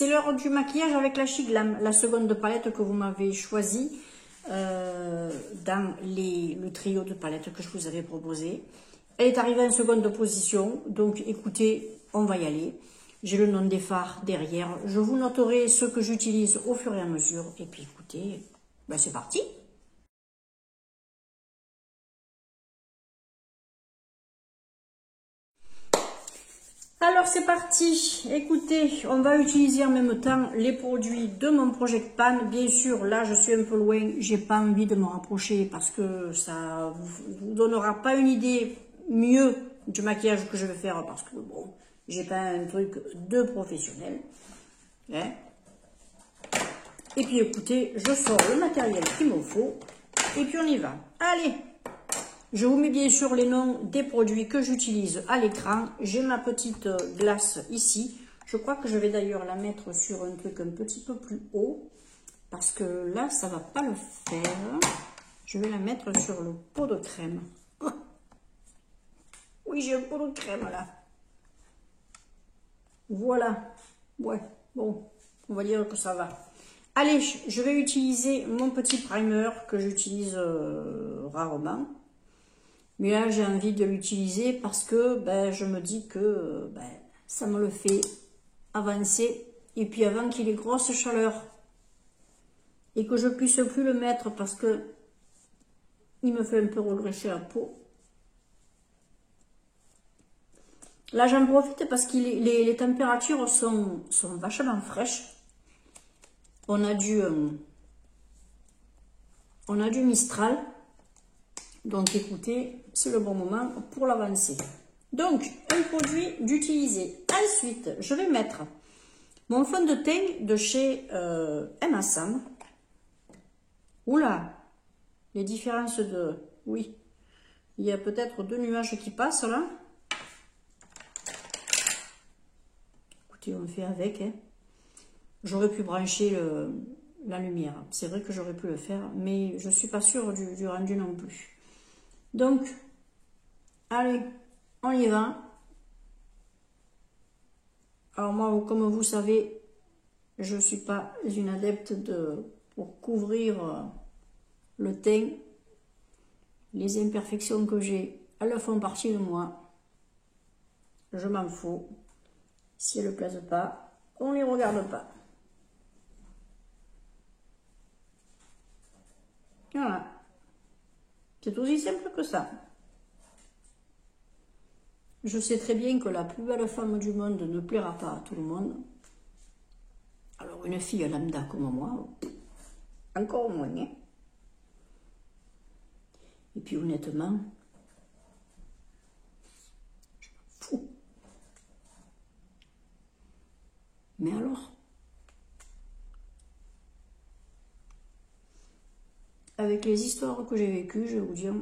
c'est l'heure du maquillage avec la She Glam, la seconde palette que vous m'avez choisie dans le trio de palettes que je vous avais proposé. Elle est arrivée en seconde position, donc écoutez, on va y aller. J'ai le nom des fards derrière. Je vous noterai ce que j'utilise au fur et à mesure. Et puis écoutez, ben c'est parti. Alors c'est parti, écoutez, on va utiliser en même temps les produits de mon Project Pan. Bien sûr, là je suis un peu loin, j'ai pas envie de me rapprocher parce que ça vous donnera pas une idée mieux du maquillage que je vais faire parce que bon, j'ai pas un truc de professionnel. Hein. Et puis écoutez, je sors le matériel qu'il me faut et puis on y va. Allez! Je vous mets bien sûr les noms des produits que j'utilise à l'écran. J'ai ma petite glace ici. Je crois que je vais d'ailleurs la mettre sur un truc un petit peu plus haut. Parce que là, ça ne va pas le faire. Je vais la mettre sur le pot de crème. Oui, j'ai un pot de crème là. Voilà. Ouais, bon, on va dire que ça va. Allez, je vais utiliser mon petit primer que j'utilise rarement. Mais là, j'ai envie de l'utiliser parce que ben, je me dis que ben, ça me le fait avancer. Et puis avant qu'il ait grosse chaleur et que je puisse plus le mettre parce que il me fait un peu regresser la peau. Là, j'en profite parce que les températures sont vachement fraîches. On a du Mistral. Donc écoutez, c'est le bon moment pour l'avancer. Donc, un produit d'utiliser. Ensuite, je vais mettre mon fond de teint de chez Emma Sam. Oula, les différences de... Oui, il y a peut-être 2 nuages qui passent là. Écoutez, on fait avec. Hein. J'aurais pu brancher la lumière. C'est vrai que j'aurais pu le faire, mais je ne suis pas sûre du rendu non plus. Donc, allez, on y va. Alors moi, comme vous savez, je ne suis pas une adepte pour couvrir le teint. Les imperfections que j'ai, elles font partie de moi. Je m'en fous. Si elles ne plaisent pas, on ne les regarde pas. Voilà. C'est aussi simple que ça. Je sais très bien que la plus belle femme du monde ne plaira pas à tout le monde. Alors une fille lambda comme moi, encore moins. Hein. Et puis honnêtement, je m'en fous. Mais alors, avec les histoires que j'ai vécues, je vais vous dire...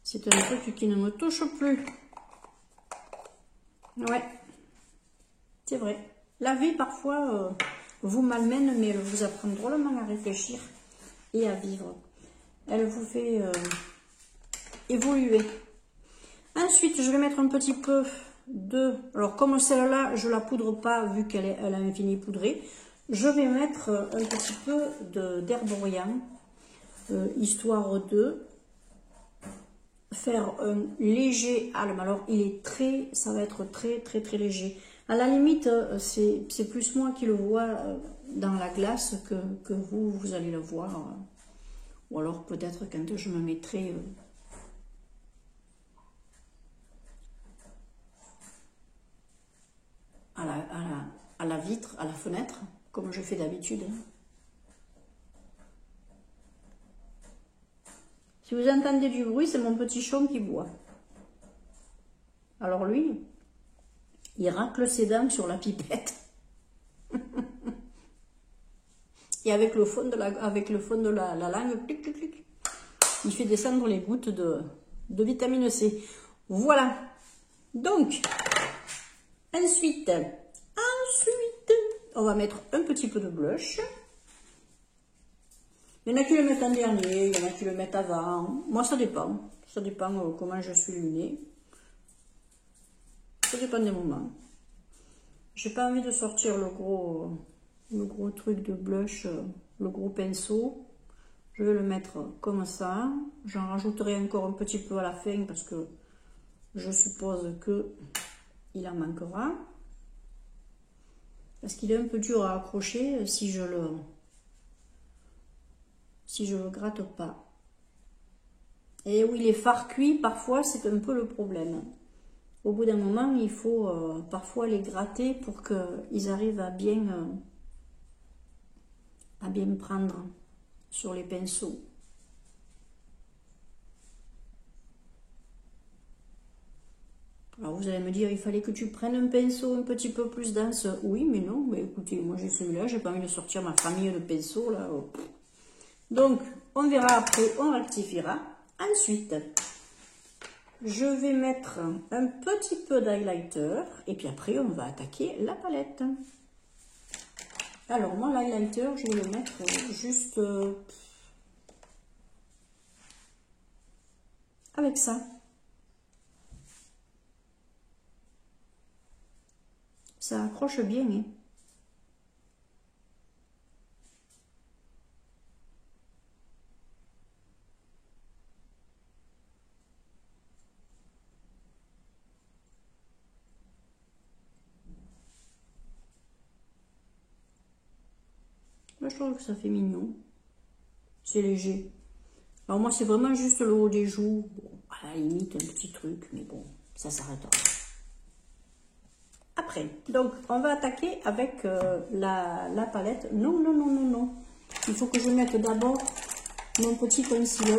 C'est un truc qui ne me touche plus. Ouais, c'est vrai. La vie, parfois, vous malmène, mais elle vous apprend drôlement à réfléchir et à vivre. Elle vous fait évoluer. Ensuite, je vais mettre un petit peu de... Alors, comme celle-là, je ne la poudre pas, vu qu'elle a un fini poudré. Je vais mettre un petit peu d'herborian, histoire de... faire un léger alme. Alors ça va être très léger. À la limite, c'est plus moi qui le vois dans la glace que vous allez le voir. Ou alors peut-être quand je me mettrai à la vitre, à la fenêtre, comme je fais d'habitude. Si vous entendez du bruit, c'est mon petit chon qui boit. Alors lui, il racle ses dents sur la pipette. Et avec le fond de la langue, clic, clic, clic, il fait descendre les gouttes de vitamine C. Voilà. Donc, ensuite, on va mettre un petit peu de blush. Il y en a qui le mettent en dernier, il y en a qui le mettent avant. Moi, ça dépend. Ça dépend comment je suis lunée. Ça dépend des moments. J'ai pas envie de sortir le gros truc de blush, le gros pinceau. Je vais le mettre comme ça. J'en rajouterai encore un petit peu à la fin parce que je suppose que il en manquera. Parce qu'il est un peu dur à accrocher si je le gratte pas. Et oui, les fards cuits, parfois, c'est un peu le problème. Au bout d'un moment, il faut parfois les gratter pour qu'ils arrivent à bien prendre sur les pinceaux. Alors vous allez me dire, il fallait que tu prennes un pinceau un petit peu plus dense. Oui, mais non, mais écoutez, moi j'ai celui-là, j'ai pas envie de sortir ma famille de pinceaux là. Donc, on verra après, on rectifiera. Ensuite, je vais mettre un petit peu d'highlighter et puis après on va attaquer la palette. Alors moi l'highlighter, je vais le mettre juste avec ça. Ça accroche bien. Hein. Moi, je trouve que ça fait mignon. C'est léger. Alors moi, c'est vraiment juste le haut des joues. Bon, à la limite, un petit truc, mais bon, ça s'arrêtera. Après, donc, on va attaquer avec la palette. Non, non, non, non, non. Il faut que je mette d'abord mon petit concealer.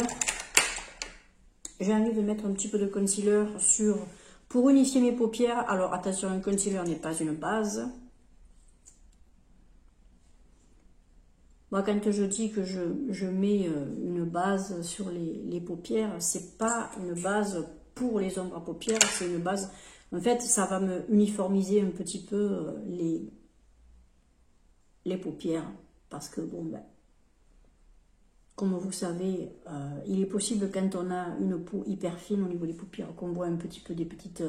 J'ai envie de mettre un petit peu de concealer pour unifier mes paupières. Alors, attention, un concealer n'est pas une base. Moi, quand je dis que je mets une base sur les paupières, c'est pas une base pour les ombres à paupières, c'est une base... En fait, ça va me uniformiser un petit peu les paupières. Parce que, bon, ben, comme vous savez, il est possible quand on a une peau hyper fine au niveau des paupières, qu'on voit un petit peu des petites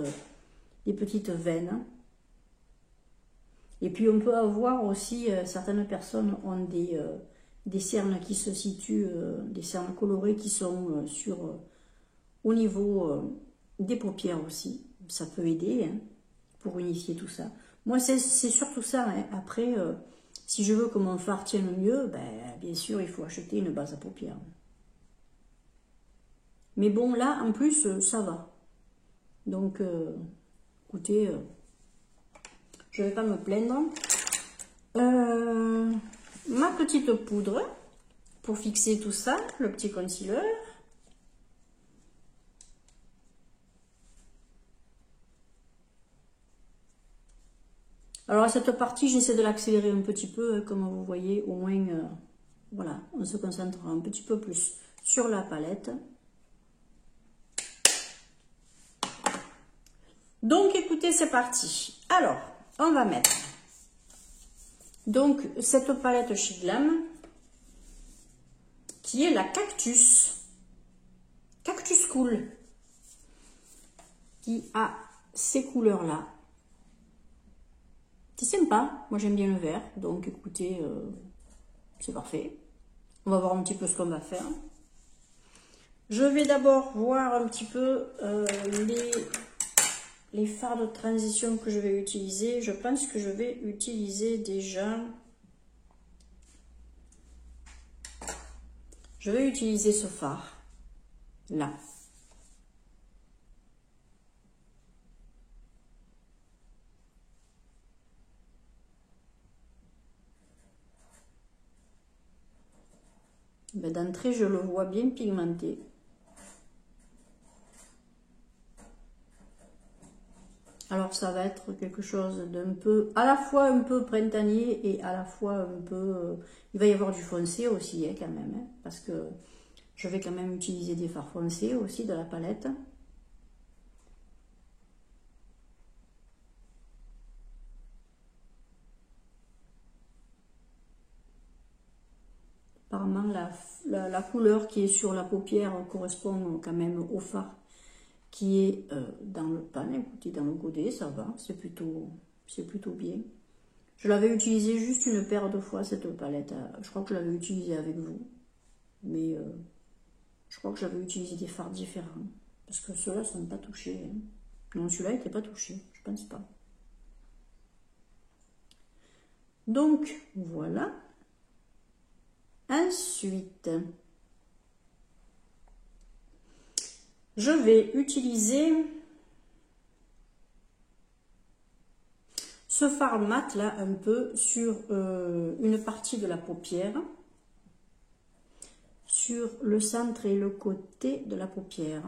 veines. Et puis on peut avoir aussi, certaines personnes ont des cernes qui se situent, des cernes colorées qui sont au niveau des paupières aussi. Ça peut aider hein, pour unifier tout ça. Moi c'est surtout ça. Hein. Après, si je veux que mon fard tienne mieux, ben, bien sûr il faut acheter une base à paupières. Mais bon là en plus ça va. Donc écoutez... je ne vais pas me plaindre. Ma petite poudre pour fixer tout ça, le petit concealer. Alors à cette partie, j'essaie de l'accélérer un petit peu, comme vous voyez, au moins, voilà, on se concentre un petit peu plus sur la palette. Donc écoutez, c'est parti. Alors, on va mettre donc cette palette chez Glam qui est la Cactus Cool, qui a ces couleurs là. C'est sympa, moi j'aime bien le vert, donc écoutez, c'est parfait. On va voir un petit peu ce qu'on va faire. Je vais d'abord voir un petit peu les fards de transition que je vais utiliser. Je pense que je vais utiliser déjà... Je vais utiliser ce fard, là. Ben, d'entrée, je le vois bien pigmenté. Alors, ça va être quelque chose d'un peu, à la fois un peu printanier et à la fois un peu... il va y avoir du foncé aussi, hein, quand même, hein, parce que je vais quand même utiliser des fards foncés aussi de la palette. Apparemment, la couleur qui est sur la paupière correspond quand même au fard qui est dans le pan. Écoutez, dans le godet, ça va, c'est plutôt bien. Je l'avais utilisé juste une paire de fois, cette palette. Je crois que je l'avais utilisée avec vous. Mais je crois que j'avais utilisé des fards différents. Parce que ceux-là ne sont pas touchés. Hein. Non, celui-là n'était pas touché, je pense pas. Donc, voilà. Ensuite, je vais utiliser ce fard mat là un peu sur une partie de la paupière, sur le centre et le côté de la paupière.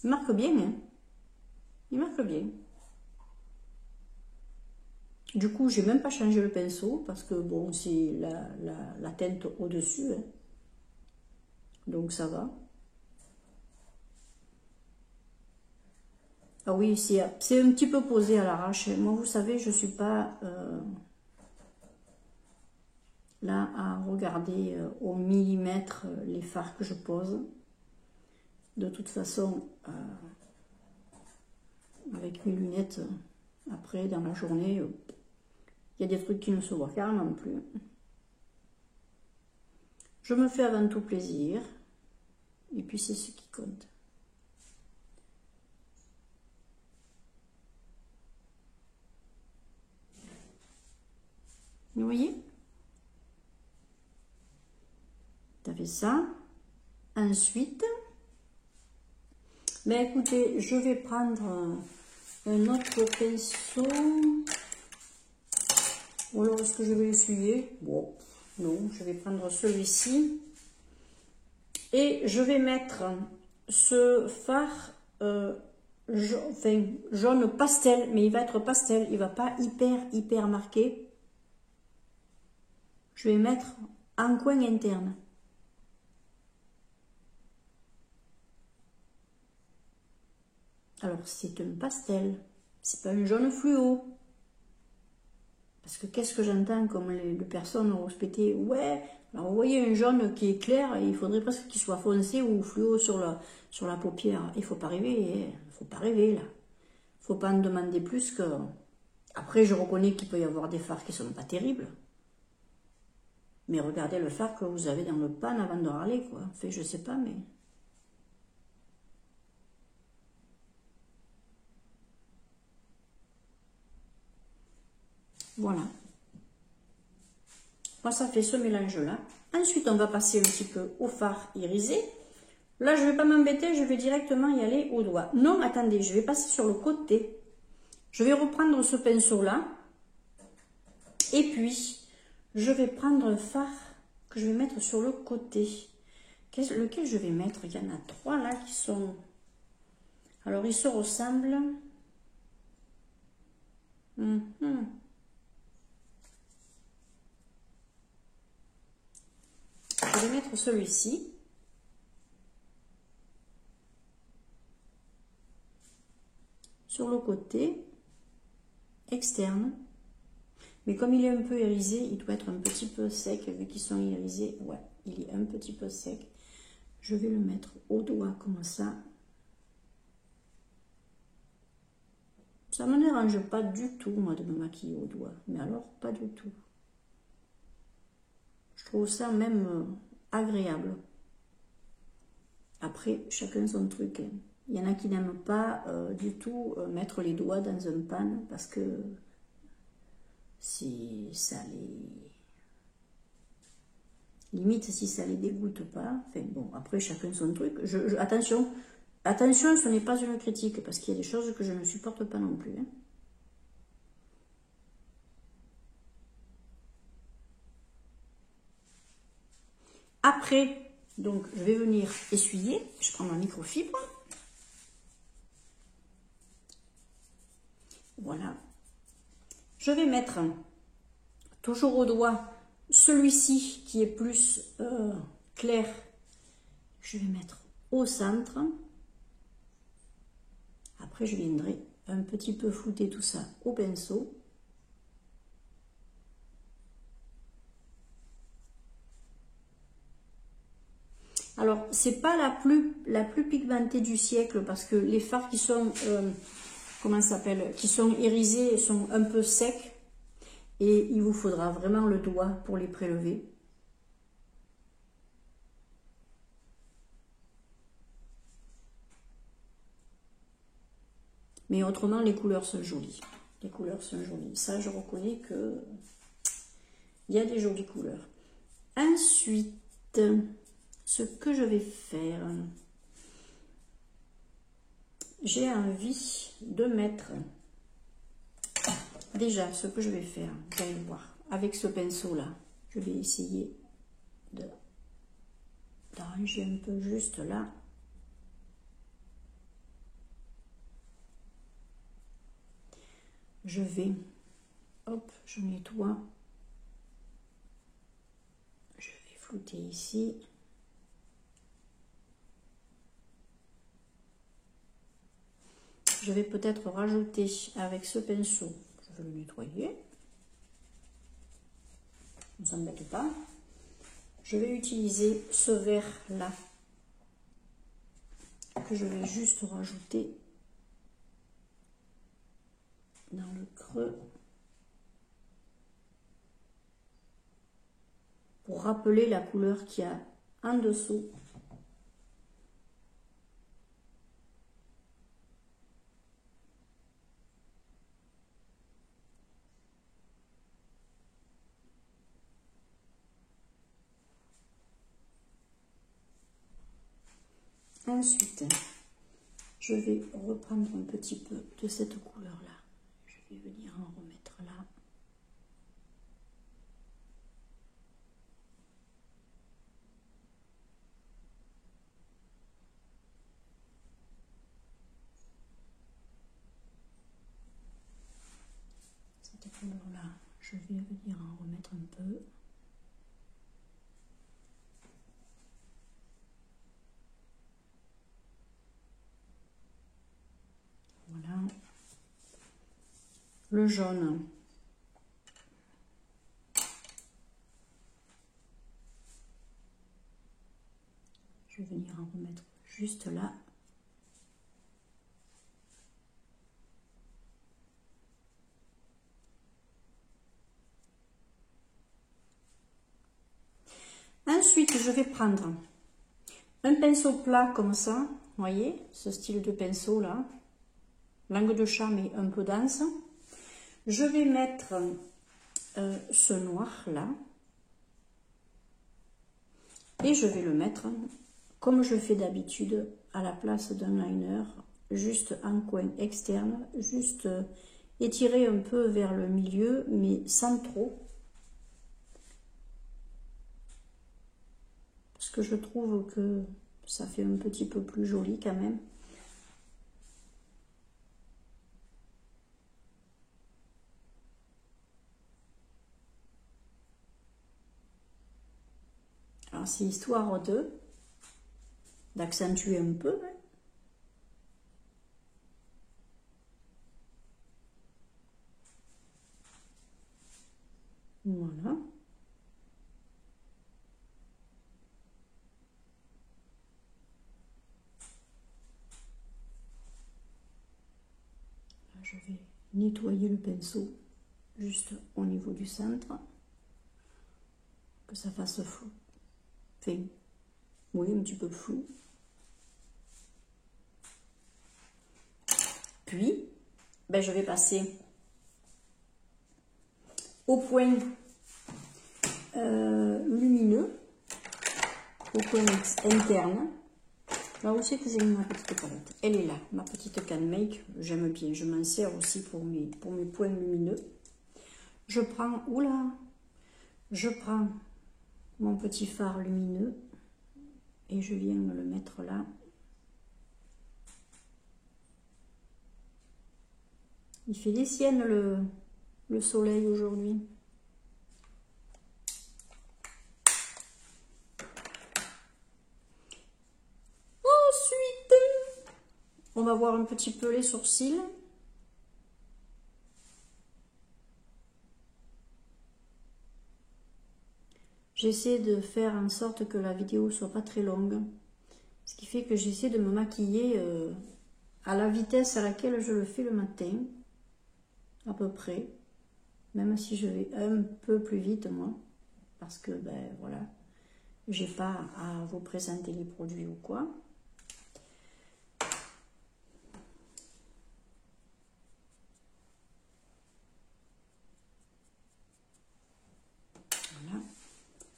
Il marque bien, hein? Il marque bien. Du coup, j'ai même pas changé le pinceau parce que bon, c'est la teinte au-dessus. Hein. Donc ça va. Ah oui, c'est un petit peu posé à l'arrache. Moi, vous savez, je suis pas là à regarder au millimètre les fards que je pose. De toute façon, avec mes lunettes, après, dans la journée, il y a des trucs qui ne se voient carrément plus. Je me fais avant tout plaisir. Et puis, c'est ce qui compte. Vous voyez? Tu as fait ça. Ensuite, ben écoutez, je vais prendre un autre pinceau. Ou alors est-ce que je vais l'essuyer? Bon, non, je vais prendre celui-ci. Et je vais mettre ce fard jaune pastel, mais il va être pastel, il va pas hyper marqué. Je vais mettre en coin interne. Alors c'est un pastel, c'est pas un jaune fluo. Parce que qu'est-ce que j'entends comme les personnes rouspétées? Ouais, alors vous voyez un jaune qui est clair, et il faudrait presque qu'il soit foncé ou fluo sur la paupière. Il faut pas rêver, hein. Faut pas rêver là. Faut pas en demander plus que... Après, je reconnais qu'il peut y avoir des fards qui sont pas terribles. Mais regardez le fard que vous avez dans le pan avant de râler, quoi. Enfin, je sais pas, mais... Voilà. Moi, ça fait ce mélange-là. Ensuite, on va passer un petit peu au fard irisé. Là, je ne vais pas m'embêter, je vais directement y aller au doigt. Non, attendez, je vais passer sur le côté. Je vais reprendre ce pinceau-là. Et puis, je vais prendre un fard que je vais mettre sur le côté. Lequel je vais mettre? Il y en a trois là qui sont... Alors, ils se ressemblent. Je vais mettre celui-ci. Sur le côté externe. Mais comme il est un peu irisé, il doit être un petit peu sec, vu qu'ils sont irisés. Ouais, il est un petit peu sec. Je vais le mettre au doigt comme ça. Ça ne me dérange pas du tout, moi, de me maquiller au doigt. Mais alors, pas du tout. Je trouve ça même agréable. Après, chacun son truc. Hein. Il y en a qui n'aiment pas du tout mettre les doigts dans un pan parce que si ça les... Limite, si ça les dégoûte pas. Enfin bon, après, chacun son truc. Attention, ce n'est pas une critique parce qu'il y a des choses que je ne supporte pas non plus. Hein. Après, donc, je vais venir essuyer. Je prends ma microfibre. Voilà. Je vais mettre toujours au doigt celui-ci qui est plus clair. Je vais mettre au centre. Après, je viendrai un petit peu flouter tout ça au pinceau. c'est pas la plus pigmentée du siècle parce que les fards qui sont, comment ça s'appelle, qui sont irisés sont un peu secs et il vous faudra vraiment le doigt pour les prélever. Mais autrement, les couleurs sont jolies. Les couleurs sont jolies. Ça, je reconnais que il y a des jolies couleurs. Ensuite, ce que je vais faire, j'ai envie de mettre, déjà, ce que je vais faire, vous allez voir, avec ce pinceau-là, je vais essayer d'arranger un peu juste là. Je vais, hop, je nettoie. Je vais flouter ici. Je vais peut-être rajouter avec ce pinceau, je vais le nettoyer. Ne s'embête pas. Je vais utiliser ce vert-là que je vais juste rajouter dans le creux pour rappeler la couleur qu'il y a en dessous. Ensuite, je vais reprendre un petit peu de cette couleur-là. Je vais venir en remettre là. Cette couleur-là, je vais venir en remettre un peu. Voilà. Le jaune. Je vais venir en remettre juste là. Ensuite, je vais prendre un pinceau plat comme ça, vous voyez, ce style de pinceau là, langue de chat mais un peu dense. Je vais mettre ce noir là et je vais le mettre comme je fais d'habitude à la place d'un liner, juste en coin externe, juste étirer un peu vers le milieu mais sans trop. Parce que je trouve que ça fait un petit peu plus joli quand même. Alors c'est histoire d'accentuer un peu. Hein. Voilà. Là, je vais nettoyer le pinceau juste au niveau du centre. Que ça fasse flou. Enfin, oui, un petit peu flou. Puis, ben, je vais passer au point lumineux, au point interne. Là où c'est que j'ai mis ma petite palette? Elle est là, ma petite can make. J'aime bien, je m'en sers aussi pour mes points lumineux. Je prends, oula, je prends mon petit fard lumineux et je viens me le mettre là. Il fait des siennes le soleil aujourd'hui. Ensuite, on va voir un petit peu les sourcils. J'essaie de faire en sorte que la vidéo soit pas très longue. fait que j'essaie de me maquiller à la vitesse à laquelle je le fais le matin, à peu près, même si je vais un peu plus vite moi, parce que ben voilà, j'ai pas à vous présenter les produits ou quoi. Voilà,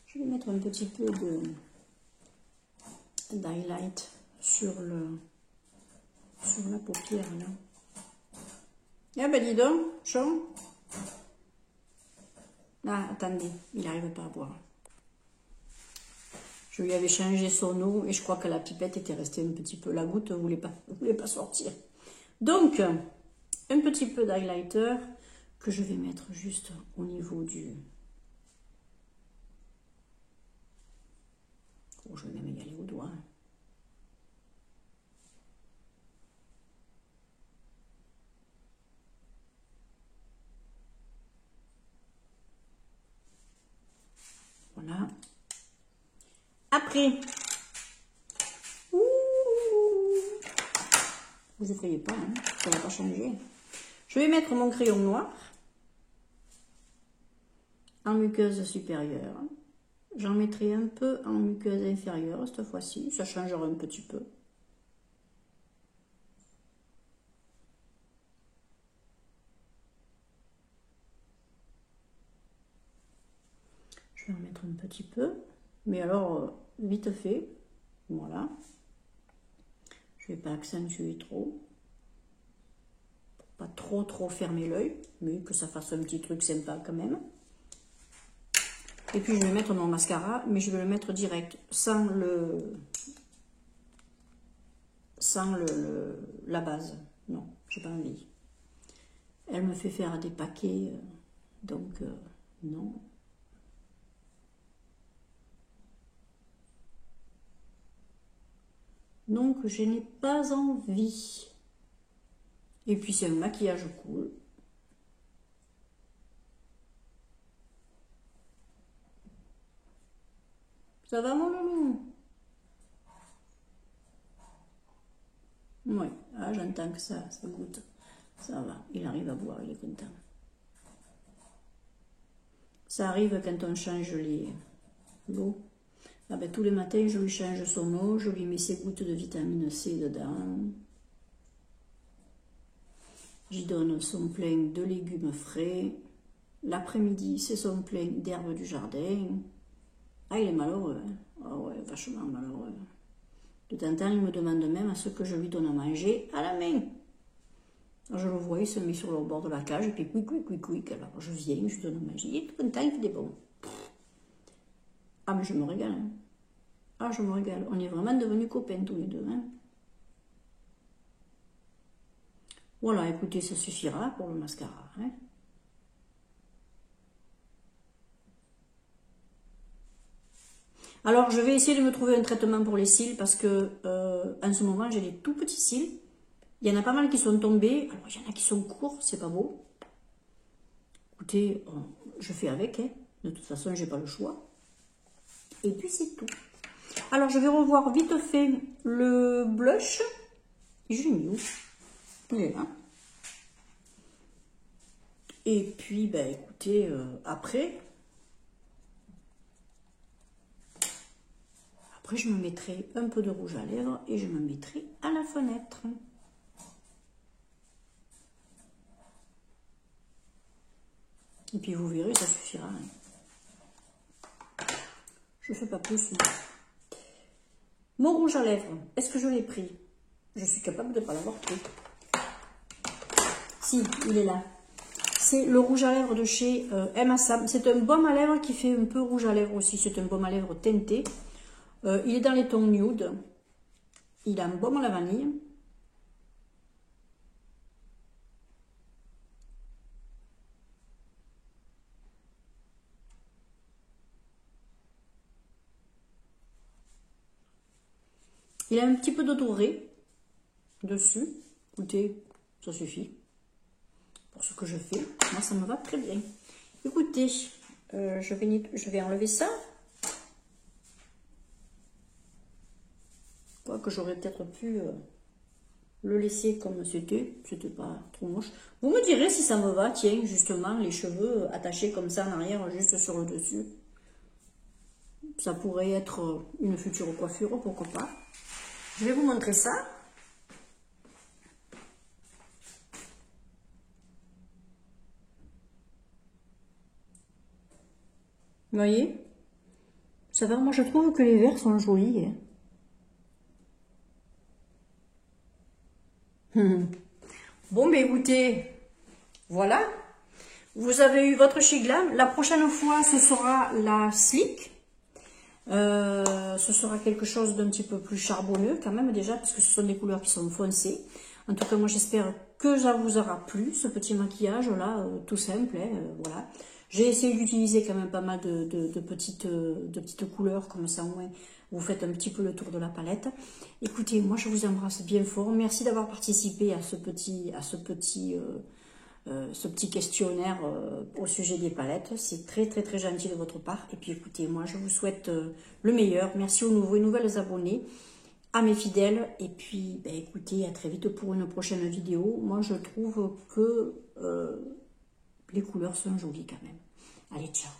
je vais mettre un petit peu de d'highlight sur la paupière là. Ah ben dis donc, Jean. Ah, attendez, il n'arrive pas à boire. Je lui avais changé son eau et je crois que la pipette était restée un petit peu. La goutte ne voulait pas sortir. Donc, un petit peu d'highlighter que je vais mettre juste au niveau du... Oh, je vais même y aller au doigt. Voilà. Après, vous effrayez pas, hein, ça ne va pas changer. Je vais mettre mon crayon noir en muqueuse supérieure. J'en mettrai un peu en muqueuse inférieure cette fois-ci, ça changera un petit peu. Je vais en mettre un petit peu, mais alors vite fait, voilà. Je ne vais pas accentuer trop, pour pas trop fermer l'œil, mais que ça fasse un petit truc sympa quand même. Et puis je vais mettre mon mascara, mais je vais le mettre direct, sans la base. Non, j'ai pas envie. Elle me fait faire des paquets, donc non. Donc je n'ai pas envie. Et puis c'est un maquillage cool. Ça va mon loulou? Oui, ah, j'entends que ça goûte. Ça va, il arrive à boire, il est content. Ça arrive quand on change l'eau. Ah ben, tous les matins, je lui change son eau, je lui mets ses gouttes de vitamine C dedans. J'y donne son plein de légumes frais. L'après-midi, c'est son plein d'herbes du jardin. Ah, il est malheureux. Hein. Ah ouais, vachement malheureux. De temps en temps, il me demande même à ce que je lui donne à manger à la main. Alors, je le vois, il se met sur le bord de la cage, et puis quick. Alors, je viens, je lui donne à manger. Il est tout content, il fait des bons. Ah, mais je me régale. Hein. Ah, je me régale. On est vraiment devenus copains tous les deux. Hein. Voilà, écoutez, ça suffira pour le mascara. Hein. Alors, je vais essayer de me trouver un traitement pour les cils parce que en ce moment, j'ai des tout petits cils. Il y en a pas mal qui sont tombés. Alors, il y en a qui sont courts, c'est pas beau. Écoutez, je fais avec. Hein. De toute façon, j'ai pas le choix. Et puis, c'est tout. Alors, je vais revoir vite fait le blush. Je l'ai mis où? Il est là. Et puis, ben, écoutez, après, je me mettrai un peu de rouge à lèvres et je me mettrai à la fenêtre. Et puis, vous verrez, ça suffira. Je ne fais pas plus. Mon rouge à lèvres, est-ce que je l'ai pris? Je suis capable de ne pas l'avoir pris. Si, il est là. C'est le rouge à lèvres de chez Emma Sam. C'est un baume à lèvres qui fait un peu rouge à lèvres aussi. C'est un baume à lèvres teinté. Il est dans les tons nude. Il a un baume à la vanille. Il a un petit peu de doré dessus. Écoutez, ça suffit. Pour ce que je fais, moi ça me va très bien. Écoutez, je vais enlever ça. Hop. que j'aurais peut-être pu le laisser comme c'était pas trop moche. Vous me direz si ça me va, tiens, justement, les cheveux attachés comme ça en arrière, juste sur le dessus. Ça pourrait être une future coiffure, pourquoi pas. Je vais vous montrer ça. Vous voyez? Ça va, moi je trouve que les verts sont jolis. Bon, ben écoutez, voilà. Vous avez eu votre chez Glam. La prochaine fois, ce sera la Slick. Ce sera quelque chose d'un petit peu plus charbonneux quand même déjà, parce que ce sont des couleurs qui sont foncées. En tout cas, moi j'espère que ça vous aura plu, ce petit maquillage là, tout simple, hein, voilà. J'ai essayé d'utiliser quand même pas mal de petites couleurs, comme ça au moins vous faites un petit peu le tour de la palette. Écoutez, moi je vous embrasse bien fort, merci d'avoir participé à ce petit questionnaire au sujet des palettes. C'est très très très gentil de votre part. Et puis écoutez, moi je vous souhaite le meilleur. Merci aux nouveaux et nouvelles abonnés, à mes fidèles. Et puis ben, écoutez, à très vite pour une prochaine vidéo. Moi je trouve que les couleurs sont jolies quand même. Allez, ciao.